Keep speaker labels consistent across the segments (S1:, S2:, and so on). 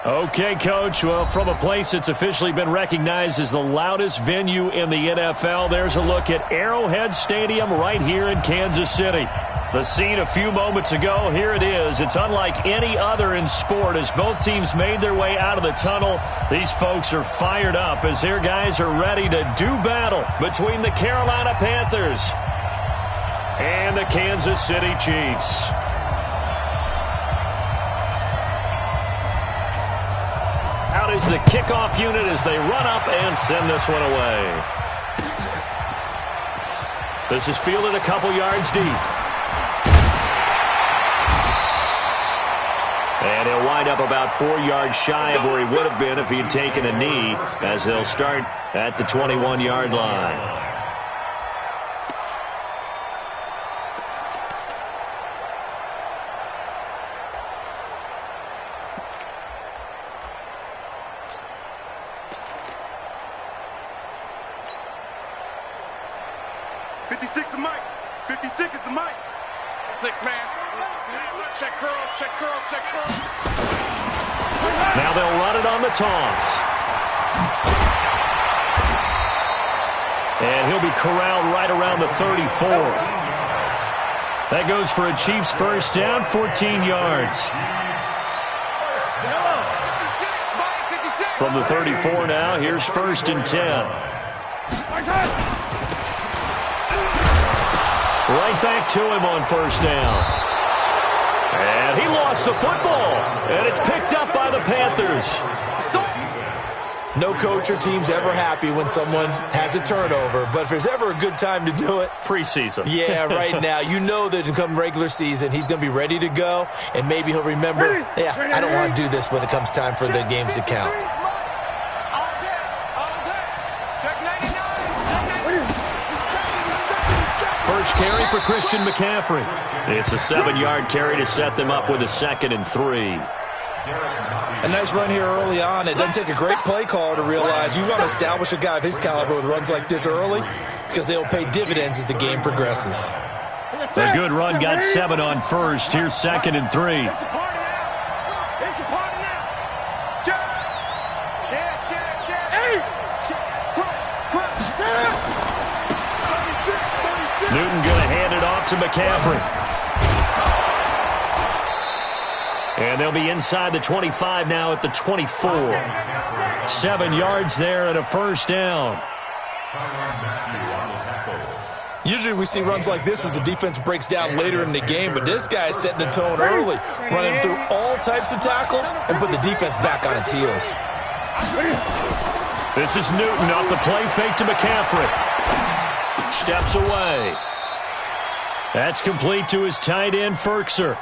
S1: Okay, Coach. Well, from a place that's officially been recognized as the loudest venue in the NFL, there's a look at Arrowhead Stadium right here in Kansas City. The scene a few moments ago, here it is. It's unlike any other in sport as both teams made their way out of the tunnel. These folks are fired up as their guys are ready to do battle between the Carolina Panthers and the Kansas City Chiefs. Out is the kickoff unit as they run up and send this one away. This is fielded a couple yards deep. And he'll wind up about 4 yards shy of where he would have been if he had taken a knee, as they'll start at the 21-yard line. Now they'll run it on the toss. And he'll be corralled right around the 34. That goes for a Chiefs first down, 14 yards. From the 34 now, here's 1st and 10. Right back to him on 1st down. And he lost the football. And it's picked up by the Panthers.
S2: No coach or team's ever happy when someone has a turnover. But if there's ever a good time to do it.
S1: Preseason.
S2: Yeah, right now. You know that come regular season, he's going to be ready to go. And maybe he'll remember, yeah, I don't want to do this when it comes time for the games to count.
S1: First carry for Christian McCaffrey. It's a 7-yard carry to set them up with a 2nd and 3.
S2: A nice run here early on. It doesn't take a great play caller to realize you want to establish a guy of his caliber with runs like this early because they'll pay dividends as the game progresses.
S1: A good run got 7 on 1st. Here's 2nd and 3. Newton going to hand it off to McCaffrey. And they'll be inside the 25 now at the 24. 7 yards there and a 1st down.
S2: Usually we see runs like this as the defense breaks down later in the game, but this guy is setting the tone early, running through all types of tackles and put the defense back on its heels.
S1: This is Newton off the play fake to McCaffrey. Steps away. That's complete to his tight end, Ferkser.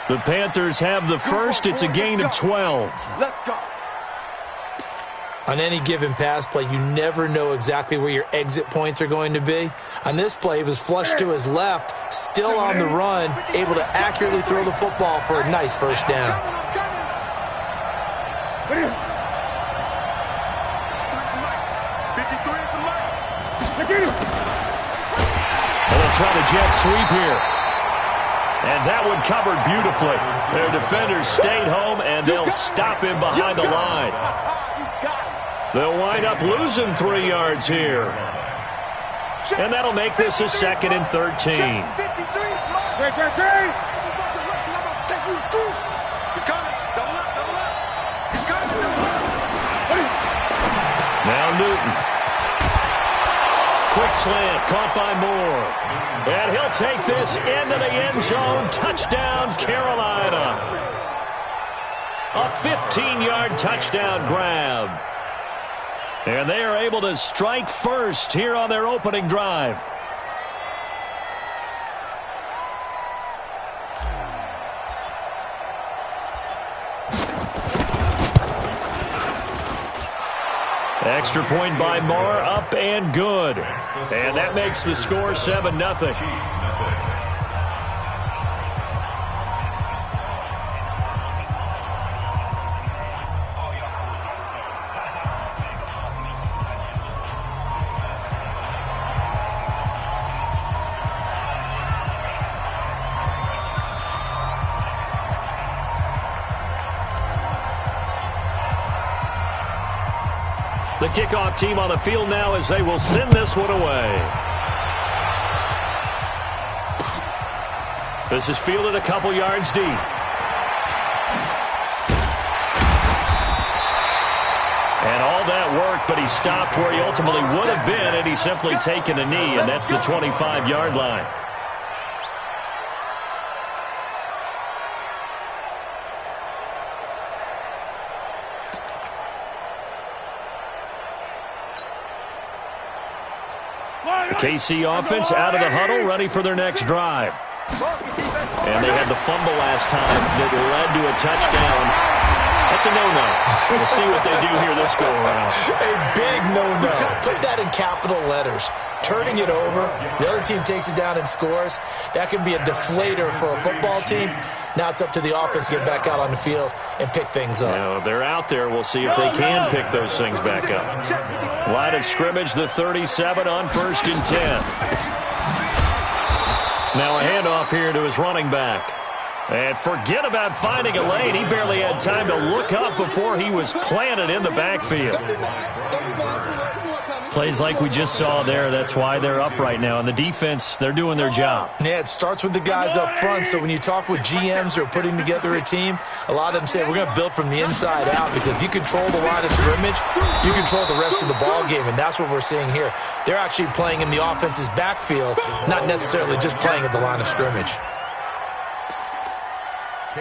S1: The Panthers have the first. It's a gain of 12.
S3: Let's go.
S2: On any given pass play, you never know exactly where your exit points are going to be. On this play, it was flushed to his left, still on the run, able to accurately throw the football for a nice 1st down.
S1: They'll try the jet sweep here. And that one covered beautifully. Their defenders stayed home, and they'll stop him behind the line. They'll wind up losing 3 yards here. And that'll make this a 2nd and 13. Now Newton. Quick slant, caught by Moore. And he'll take this into the end zone. Touchdown, Carolina. A 15-yard touchdown grab. And they are able to strike first here on their opening drive. Extra point by Moore, up and good. And that makes the score 7-0. The kickoff team on the field now as they will send this one away. This is fielded a couple yards deep. And all that work, but he stopped where he ultimately would have been had he simply taken a knee, and that's the 25-yard line. The KC offense out of the huddle, ready for their next drive. And they had the fumble last time that led to a touchdown. That's a no-no. We'll see what they do here this go-around.
S2: A big no-no. Put that in capital letters. Turning it over, the other team takes it down and scores. That can be a deflator for a football team. Now it's up to the offense to get back out on the field and pick things up.
S1: Now, if they're out there, we'll see if they can pick those things back up. Line of scrimmage, the 37 on 1st and 10. Now a handoff here to his running back. And forget about finding a lane. He barely had time to look up before he was planted in the backfield. Plays like we just saw there. That's why they're up right now. And the defense, they're doing their job.
S2: Yeah, it starts with the guys up front. So when you talk with GMs who are putting together a team, a lot of them say we're going to build from the inside out, because if you control the line of scrimmage, you control the rest of the ball game. And that's what we're seeing here. They're actually playing in the offense's backfield, not necessarily just playing at the line of scrimmage.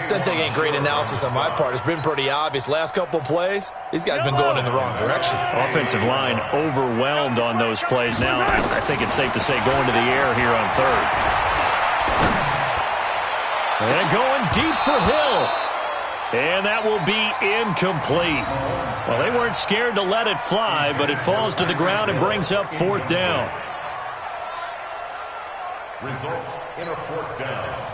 S2: Doesn't take any great analysis on my part. It's been pretty obvious. Last couple of plays, these guys have been going in the wrong direction.
S1: Offensive line overwhelmed on those plays. Now, I think it's safe to say going to the air here on 3rd. And going deep for Hill. And that will be incomplete. Well, they weren't scared to let it fly, but it falls to the ground and brings up 4th down.
S3: Results in a 4th down.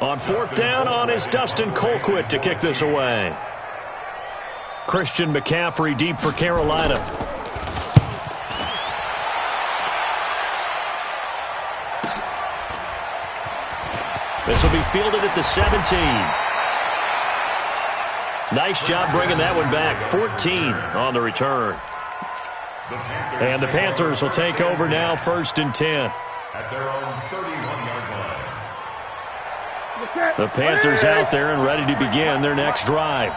S1: On 4th down is Dustin Colquitt to kick this away. Christian McCaffrey deep for Carolina. This will be fielded at the 17. Nice job bringing that one back. 14 on the return. And the Panthers will take over now, 1st and 10.
S3: At their own 31-yard line.
S1: The Panthers out there and ready to begin their next drive.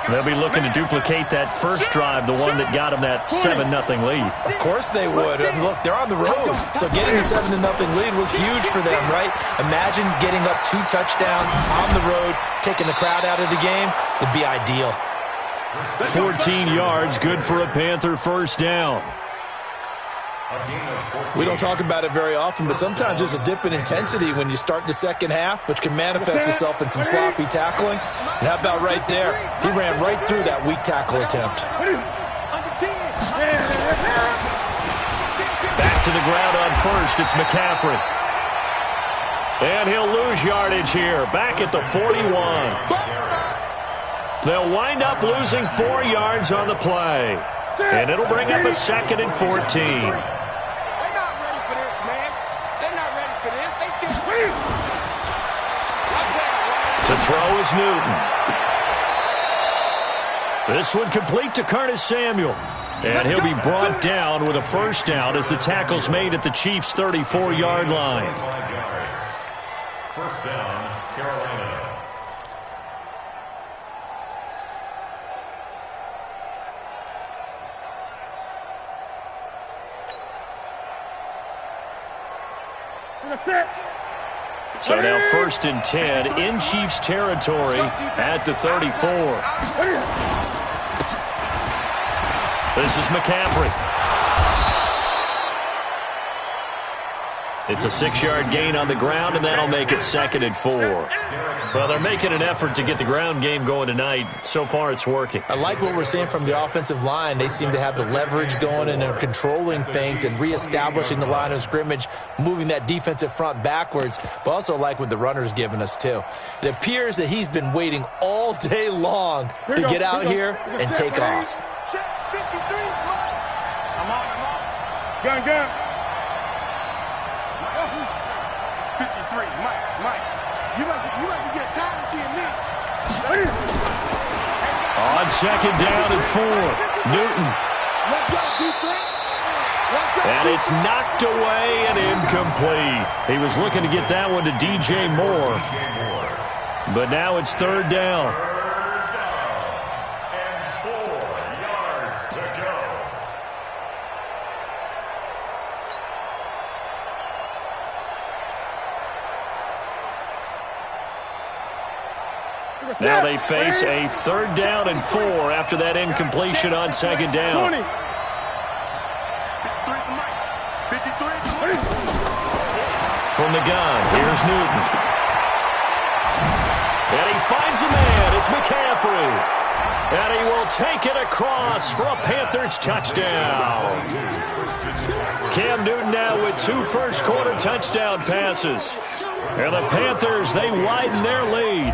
S1: They'll be looking to duplicate that first drive, the one that got them that 7-0 lead.
S2: Of course they would. I mean, look, they're on the road. So getting the 7-0 lead was huge for them, right? Imagine getting up 2 touchdowns on the road, taking the crowd out of the game. It'd be ideal.
S1: 14 yards, good for a Panther first down.
S2: We don't talk about it very often, but sometimes there's a dip in intensity when you start the second half, which can manifest itself in some sloppy tackling. And how about right there? He ran right through that weak tackle attempt.
S1: Back to the ground on 1st, it's McCaffrey. And he'll lose yardage here, back at the 41. They'll wind up losing 4 yards on the play. And it'll bring up a 2nd and 14. To throw is Newton. This one complete to Curtis Samuel. And he'll be brought down with a first down as the tackle's made at the Chiefs' 34-yard line.
S3: First down, Carolina.
S1: So now 1st and 10 in Chiefs territory at the 34. This is McCaffrey. It's a 6-yard gain on the ground, and that'll make it 2nd and 4. Well, they're making an effort to get the ground game going tonight. So far, it's working.
S2: I like what we're seeing from the offensive line. They seem to have the leverage going and are controlling things and reestablishing the line of scrimmage, moving that defensive front backwards, but also like what the runner's giving us, too. It appears that he's been waiting all day long to get out here and take off.
S4: Gun. 53, Mike. You must be getting tired of seeing me.
S1: On 2nd down and 4, Newton And it's knocked away and incomplete. He was looking to get that one to DJ Moore. But now it's third down.
S3: And 4 yards to go.
S1: Now they face a third down and 4 after that incompletion on second down. From the gun, here's Newton. And he finds a man. It's McCaffrey. And he will take it across for a Panthers touchdown. Cam Newton now with 2 first-quarter touchdown passes. And the Panthers, they widen their lead.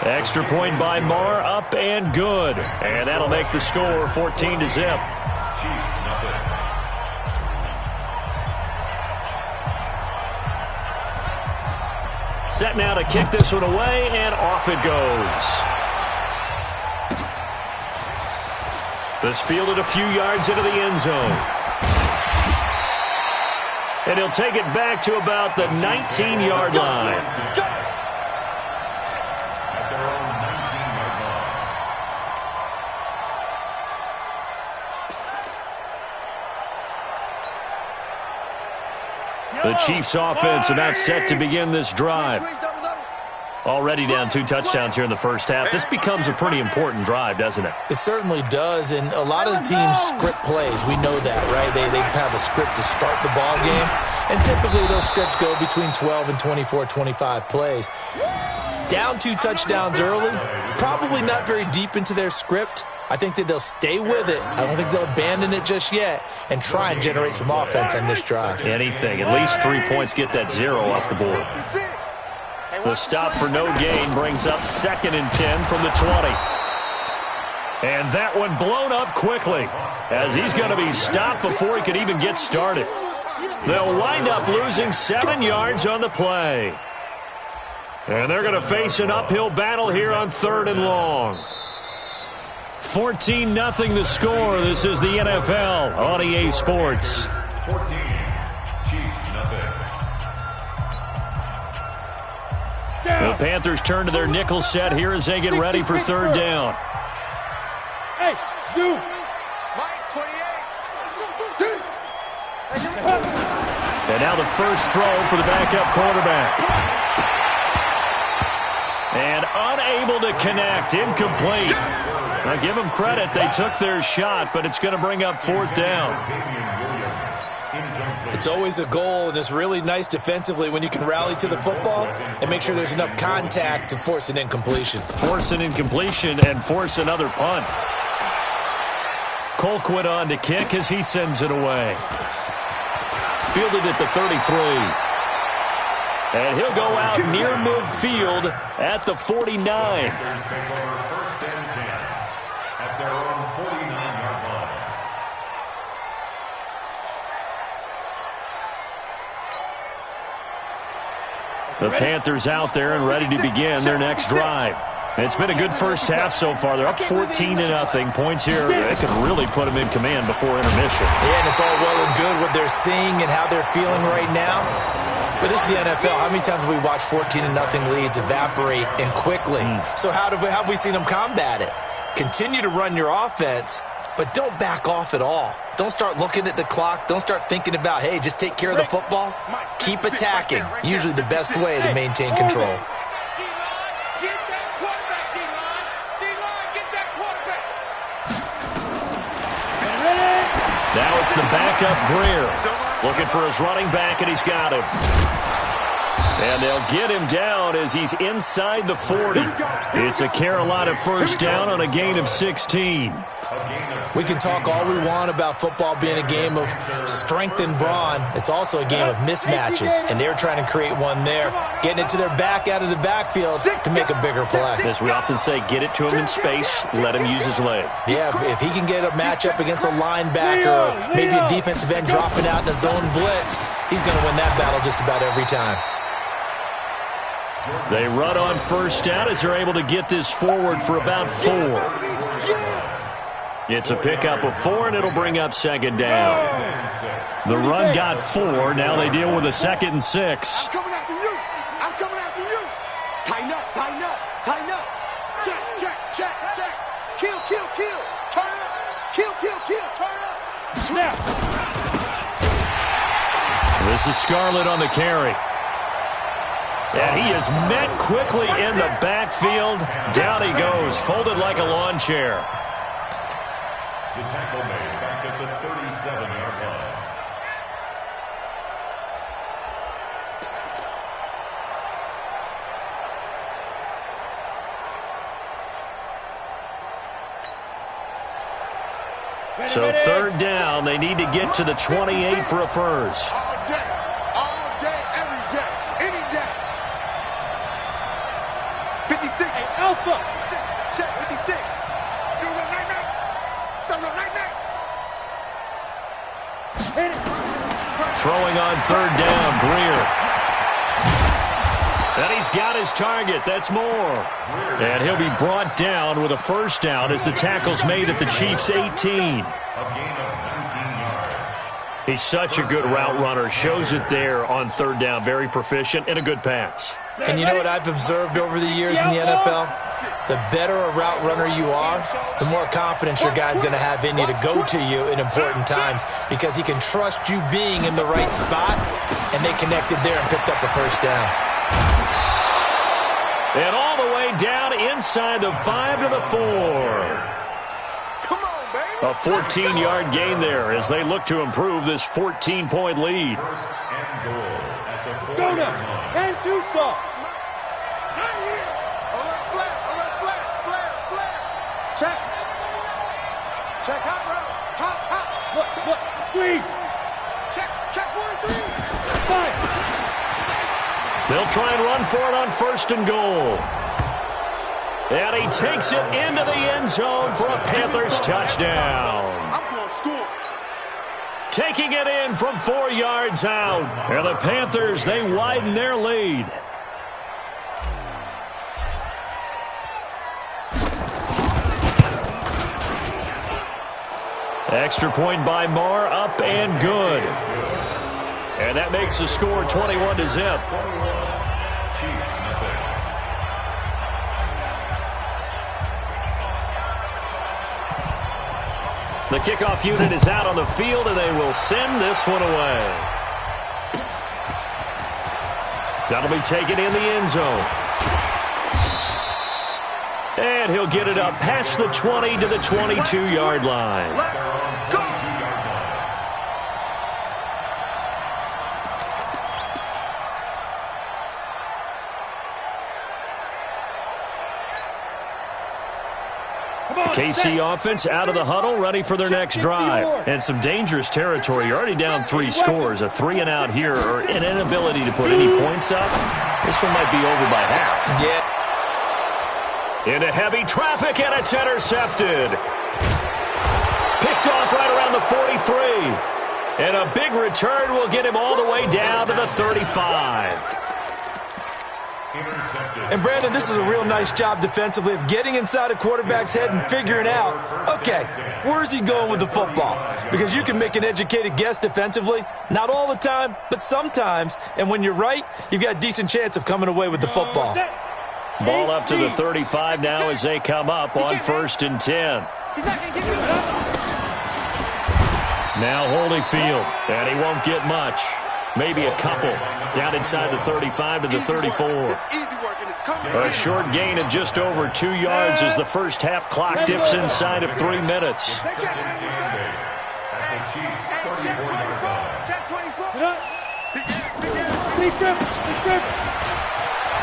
S1: Extra point by Marr, up and good. And that'll make the score 14-0. Set now to kick this one away, and off it goes. This fielded a few yards into the end zone. And he'll take it back to about the 19-yard line. The Chiefs offense about set to begin this drive. Already down 2 touchdowns here in the first half. This becomes a pretty important drive, doesn't it?
S2: It certainly does, and a lot of the teams script plays. We know that, right? They have a script to start the ball game, and typically those scripts go between 12 and 24, 25 plays. Down 2 touchdowns early, probably not very deep into their script. I think that they'll stay with it. I don't think they'll abandon it just yet and try and generate some offense on this drive.
S1: Anything. At least 3 points, get that 0 off the board. The stop for no gain brings up 2nd and 10 from the 20. And that one blown up quickly as he's going to be stopped before he could even get started. They'll wind up losing 7 yards on the play. And they're going to face an uphill battle here on 3rd and long. 14-0 the score. This is the NFL on EA Sports.
S3: 14, Chiefs, nothing.
S1: The Panthers turn to their nickel set here as they get ready for 3rd down.
S4: Hey, you.
S1: And now the first throw for the backup quarterback. And unable to connect, incomplete. Now give them credit, they took their shot, but it's going to bring up 4th down.
S2: It's always a goal, and it's really nice defensively when you can rally to the football and make sure there's enough contact to force an incompletion.
S1: Force an incompletion and force another punt. Colquitt on to kick as he sends it away. Fielded at the 33. And he'll go out near midfield at the 49.
S3: At their own 49-yard line.
S1: The Panthers out there and ready to begin their next drive. It's been a good first half so far. They're up 14-0. Points here, they could really put them in command before intermission.
S2: Yeah, and it's all well and good what they're seeing and how they're feeling right now. But this is the NFL. How many times have we watched 14-0 leads evaporate and quickly? So how have we seen them combat it? Continue to run your offense, but don't back off at all. Don't start looking at the clock. Don't start thinking about, hey, just take care of the football. Keep attacking. Usually the best way to maintain control.
S1: Now it's the backup Greer. Looking for his running back, and he's got him. And they'll get him down as he's inside the 40. It's a Carolina first down on a gain of 16.
S2: We can talk all we want about football being a game of strength and brawn. It's also a game of mismatches, and they're trying to create one there, getting it to their back out of the backfield to make a bigger play.
S1: As we often say, get it to him in space, let him use his leg.
S2: Yeah, if he can get a matchup against a linebacker or maybe a defensive end dropping out in a zone blitz, he's going to win that battle just about every time.
S1: They run on first down as they're able to get this forward for about 4. It's a pickup of 4, and it'll bring up second down. The run got 4. Now they deal with a 2nd and 6.
S4: I'm coming after you. I'm coming after you. Tighten up, tighten up, tighten up. Check, check, check, check. Kill, kill, kill. Turn up. Kill, kill, kill. Turn up. Snap.
S1: This is Scarlett on the carry. And he is met quickly in the backfield. Down he goes, folded like a lawn chair.
S3: The tackle made back at the 37-yard line.
S1: So 3rd down, they need to get to the 28 for a first.
S4: All day, every day, any day. 56. Hey, Alpha. Check, 56. Do the night-night. Do the night-night. Hit it.
S1: Throwing on 3rd down, Greer. And he's got his target. That's Moore. And he'll be brought down with a first down as the tackle's made at the Chiefs' 18.
S3: A gain of 19 yards.
S1: He's such a good route runner. Shows it there on 3rd down. Very proficient and a good pass.
S2: And you know what I've observed over the years in the NFL? The better a route runner you are, the more confidence your guy's going to have in you to go to you in important times because he can trust you being in the right spot, and they connected there and picked up the first down.
S1: And all the way down inside the 5 to the 4.
S4: Come on, baby.
S1: A 14-yard gain there as they look to improve this 14-point lead.
S3: First and goal at the
S4: Go
S3: 40-yard
S4: now.
S3: line.
S4: 10 2 soft. Not here. Alert flat. Alert flat. Flat. Flat. Check. Check hot route. Hot. Hot. Look. Squeeze. Check. Check 1 3. Fine.
S1: They'll try and run for it on 1st and goal. And he takes it into the end zone for a Panthers touchdown.
S4: I'm going to score.
S1: Taking it in from 4 yards out. And the Panthers, they widen their lead. Extra point by Moore, up and good. And that makes the score 21 to zip.
S3: Chiefs, nothing.
S1: The kickoff unit is out on the field, and they will send this one away. That'll be taken in the end zone. And he'll get it up past the 20 to the 22-yard line.
S4: Let's go.
S1: KC offense out of the huddle, ready for their next drive. And some dangerous territory. You're already down 3 scores. A 3-and-out here, or an inability to put any points up. This one might be over by half.
S2: Yeah.
S1: Into heavy traffic, and it's intercepted. Picked off right around the 43. And a big return will get him all the way down to the 35.
S2: And, Brandon, this is a real nice job defensively of getting inside a quarterback's head and figuring out, okay, where's he going with the football? Because you can make an educated guess defensively, not all the time, but sometimes. And when you're right, you've got a decent chance of coming away with the football.
S1: Ball up to the 35 now as they come up on 1st and 10. Now Holyfield, and he won't get much. Maybe a couple. Down inside the 35 to the 34. A short gain of just over 2 yards as the first half clock dips inside of 3 minutes.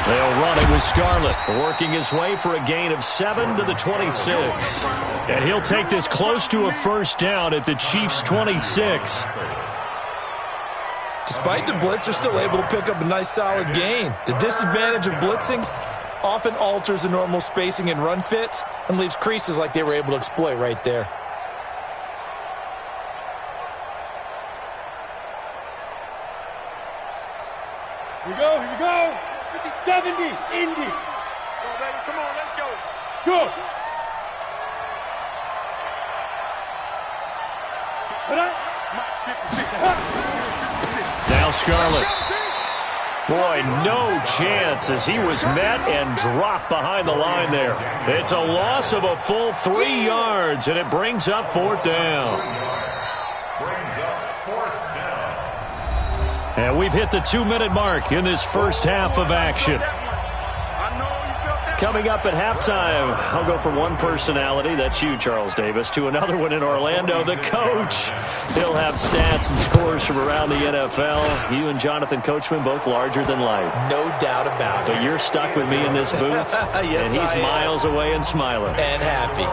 S1: They'll run it with Scarlett, working his way for a gain of 7 to the 26. And he'll take this close to a first down at the Chiefs' 26.
S2: Despite the blitz, they're still able to pick up a nice solid gain. The disadvantage of blitzing often alters the normal spacing and run fits and leaves creases like they were able to exploit right there.
S4: Here we go. 56. 70, Indy. Come on, baby. Come on, let's go. Go.
S1: Now Scarlett. Boy, no chance as he was met and dropped behind the line there. It's a loss of a full 3 yards, and it brings up 4th down. And we've hit the 2-minute mark in this first half of action. Coming up at halftime, I'll go from one personality, that's you, Charles Davis, to another one in Orlando, the coach. He'll have stats and scores from around the NFL. You and Jonathan Coachman, both larger than life.
S2: No doubt about it.
S1: But you're stuck with me in this booth,
S2: yes,
S1: and he's miles away and smiling.
S2: And happy.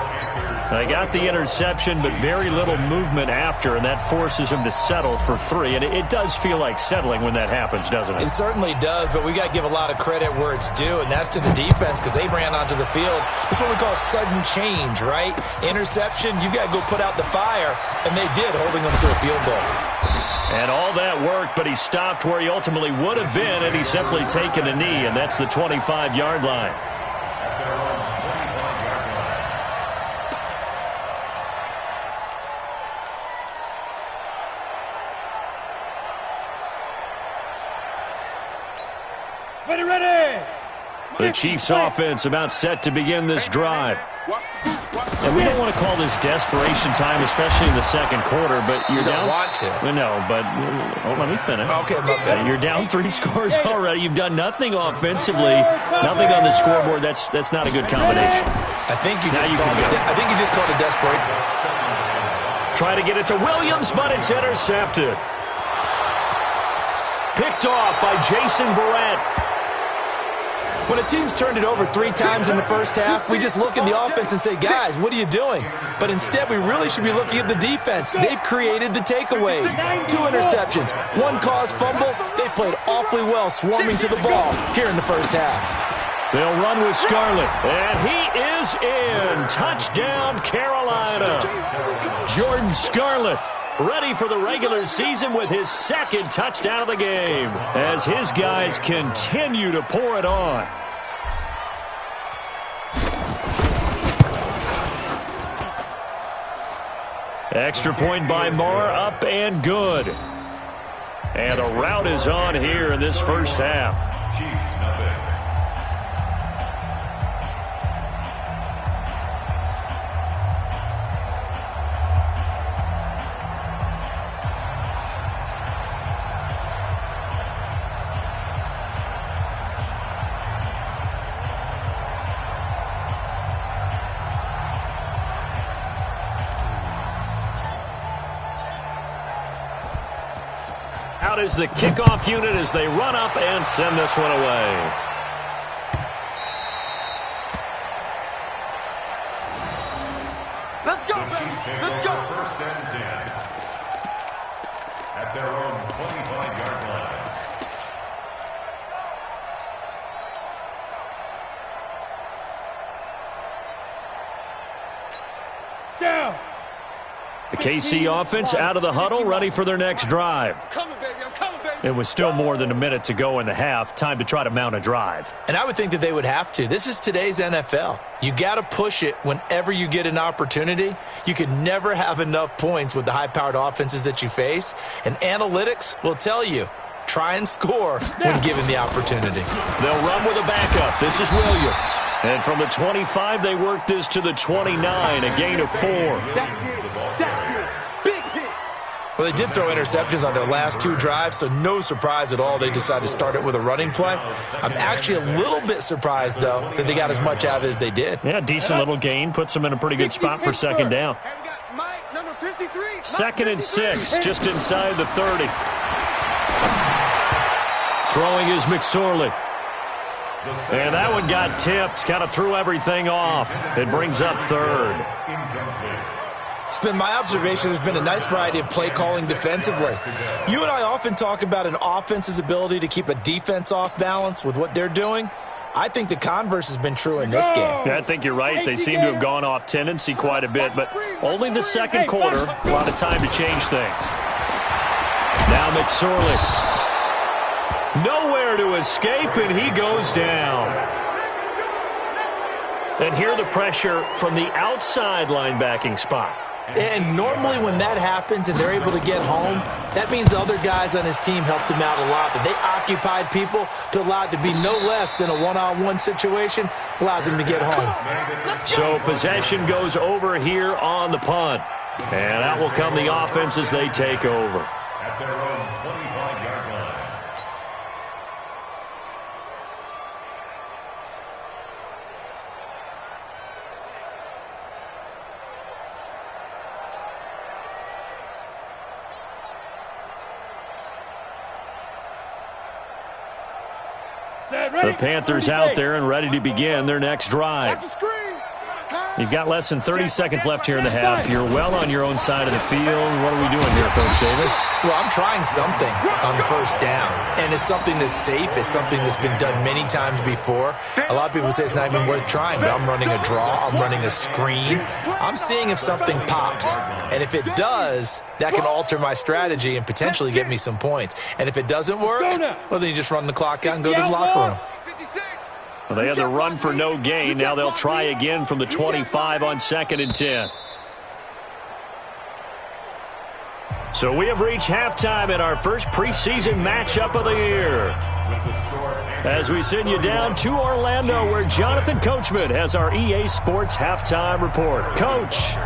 S1: I got the interception, but very little movement after, and that forces him to settle for 3. And it does feel like settling when that happens, doesn't it?
S2: It certainly does, but we got to give a lot of credit where it's due, and that's to the defense because they ran onto the field. It's what we call sudden change, right? Interception, you've got to go put out the fire, and they did, holding them to a field goal.
S1: And all that worked, but he stopped where he ultimately would have been, and he's simply taken a knee, and that's the 25-yard line. The Chiefs offense about set to begin this drive. And we don't want to call this desperation time, especially in the second quarter, but you're down.
S2: You don't want to.
S1: No, but let me finish.
S2: Okay, my
S1: You're down 3 scores already. You've done nothing offensively, nothing on the scoreboard. That's not a good combination.
S2: I think you just called it desperation.
S1: Try to get it to Williams, but it's intercepted. Picked off by Jason Verrett.
S2: When a team's turned it over 3 times in the first half, we just look at the offense and say, guys, what are you doing? But instead, we really should be looking at the defense. They've created the takeaways. 2 interceptions, 1 caused fumble. They played awfully well swarming to the ball here in the first half.
S1: They'll run with Scarlett, and he is in. Touchdown, Carolina. Jordan Scarlett ready for the regular season with his 2nd touchdown of the game as his guys continue to pour it on. Extra point by Marr, up and good. And a rout is on here in this first half.
S3: Chiefs, nothing.
S1: Out is the kickoff unit as they run up and send this one away.
S4: Let's go, baby. Let's go.
S3: 1st and 10. At their own 25-yard line.
S4: Down.
S1: The KC offense out of the huddle, ready for their next drive.
S4: I'm coming, baby. I'm coming, baby.
S1: It was still more than a minute to go in the half. Time to try to mount a drive.
S2: And I would think that they would have to. This is today's NFL. You got to push it whenever you get an opportunity. You could never have enough points with the high-powered offenses that you face. And analytics will tell you, try and score when given the opportunity.
S1: They'll run with a backup. This is Williams. And from the 25, they work this to the 29, a gain of 4.
S2: Well, they did throw interceptions on their last 2 drives, so no surprise at all they decided to start it with a running play. I'm actually a little bit surprised, though, that they got as much out of it as they did.
S1: Yeah, decent little gain. Puts them in a pretty good spot for 2nd down. 2nd and 6, just inside the 30. Throwing is McSorley. And that one got tipped, kind of threw everything off. It brings up 3rd.
S2: It's been my observation there's been a nice variety of play calling defensively. You and I often talk about an offense's ability to keep a defense off balance with what they're doing. I think the converse has been true in this game.
S1: Yeah, I think you're right. They seem to have gone off tendency quite a bit, but only the 2nd quarter. A lot of time to change things. Now McSorley. Nowhere there to escape, and he goes down. And here the pressure from the outside linebacking spot.
S2: And normally when that happens and they're able to get home, that means the other guys on his team helped him out a lot. That they occupied people to allow it to be no less than a one-on-one situation, allows him to get home.
S1: So possession goes over here on the punt. And out will come the offense as they take over.
S3: At their own 25-yard line.
S1: The Panthers out there and ready to begin their next drive. You've got less than 30 seconds left here in the half. You're well on your own side of the field. What are we doing here, Coach Davis?
S2: Well, I'm trying something on first down, and it's something that's safe. It's something that's been done many times before. A lot of people say it's not even worth trying, but I'm running a draw. I'm running a screen. I'm seeing if something pops, and if it does, that can alter my strategy and potentially get me some points. And if it doesn't work, well, then you just run the clock out and go to the locker room.
S1: Well, they had the run for no gain. Now they'll try again from the 25 on 2nd and 10. So we have reached halftime in our first preseason matchup of the year. As we send you down to Orlando, where Jonathan Coachman has our EA Sports halftime report. Coach.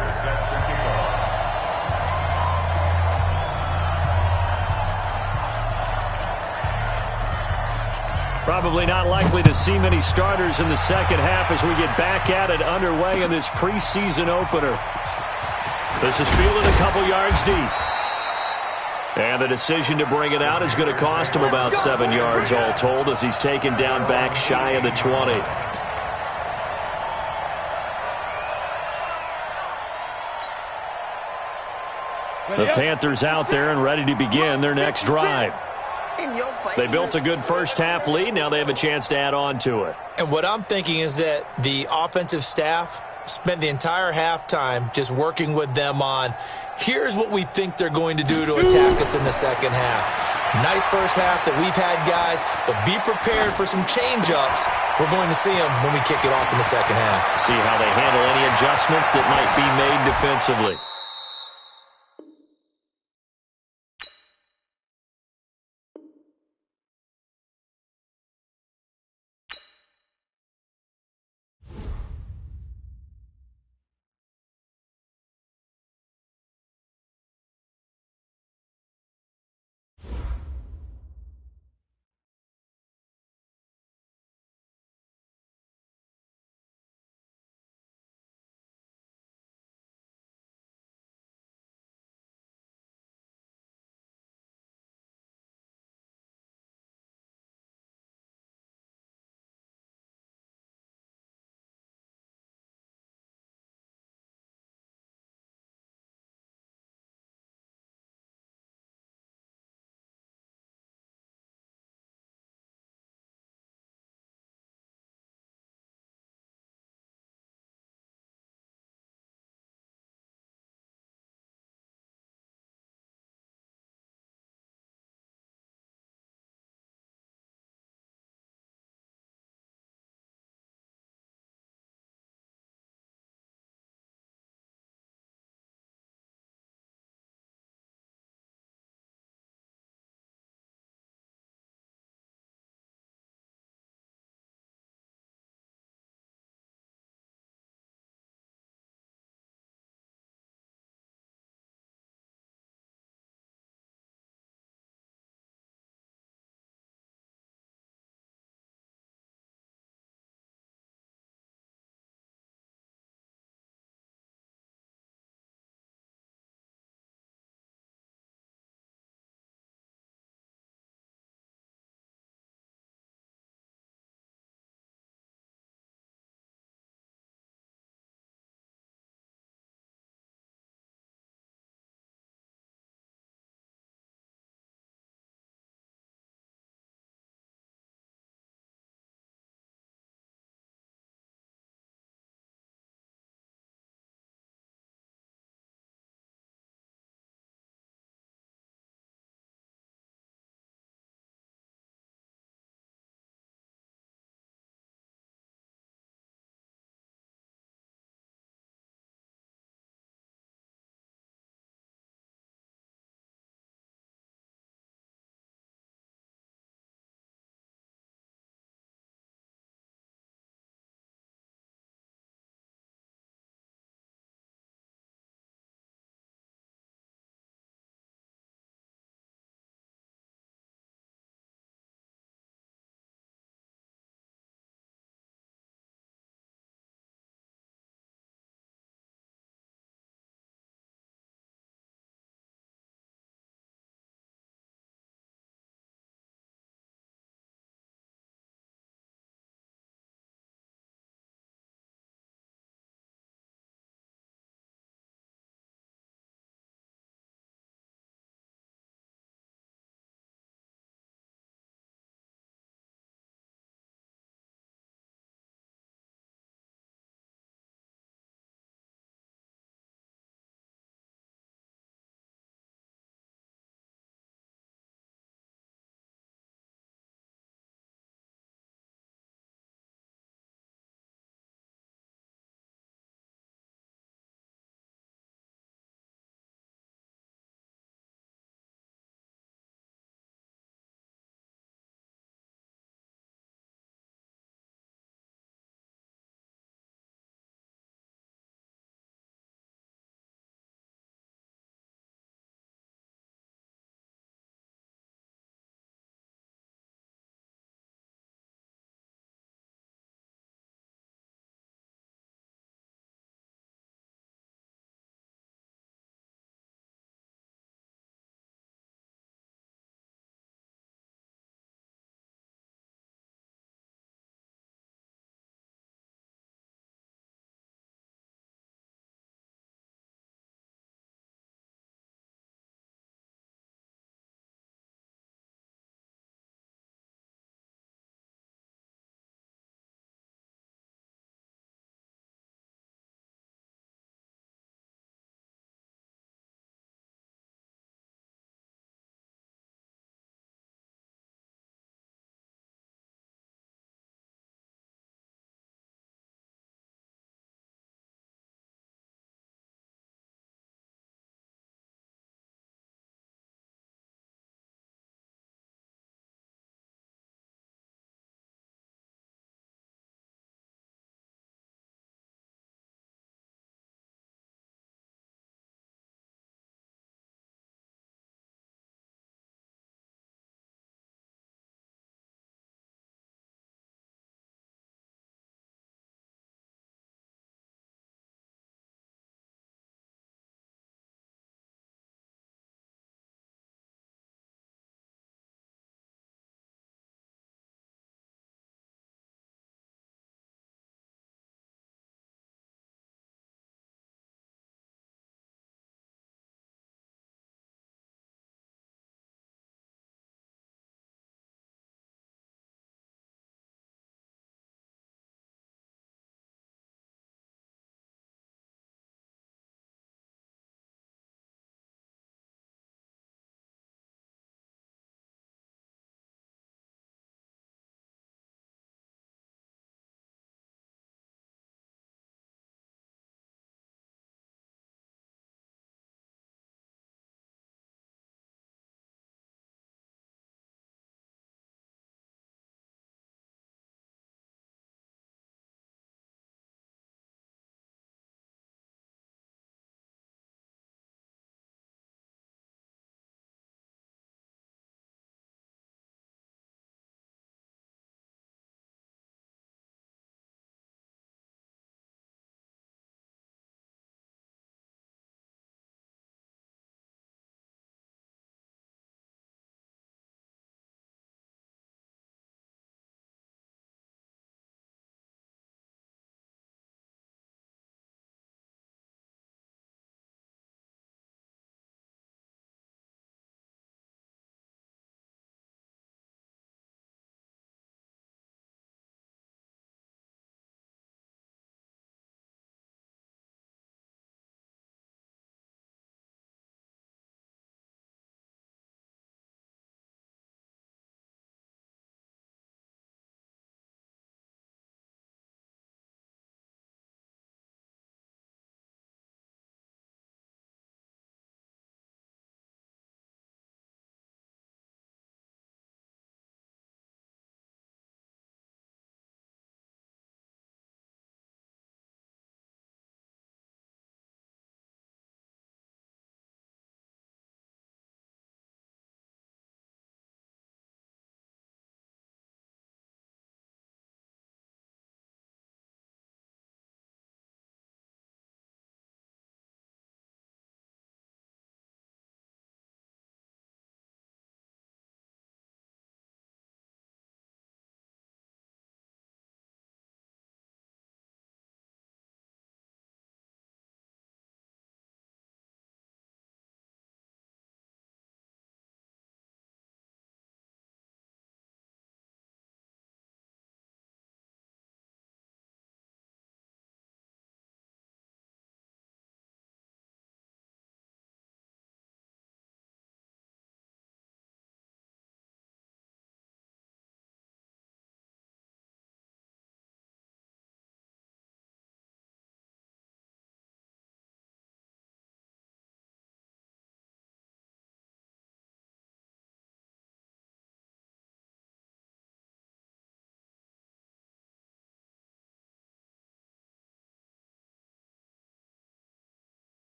S1: Probably not likely to see many starters in the second half as we get back at it underway in this preseason opener. This is fielded a couple yards deep. And the decision to bring it out is going to cost him about 7 yards all told as he's taken down back shy of the 20. The Panthers out there and ready to begin their next drive. They built a good first-half lead. Now they have a chance to add on to it.
S2: And what I'm thinking is that the offensive staff spent the entire halftime just working with them on, here's what we think they're going to do to attack us in the second half. Nice first half that we've had, guys, but be prepared for some change-ups. We're going to see them when we kick it off in the second half.
S1: See how they handle any adjustments that might be made defensively.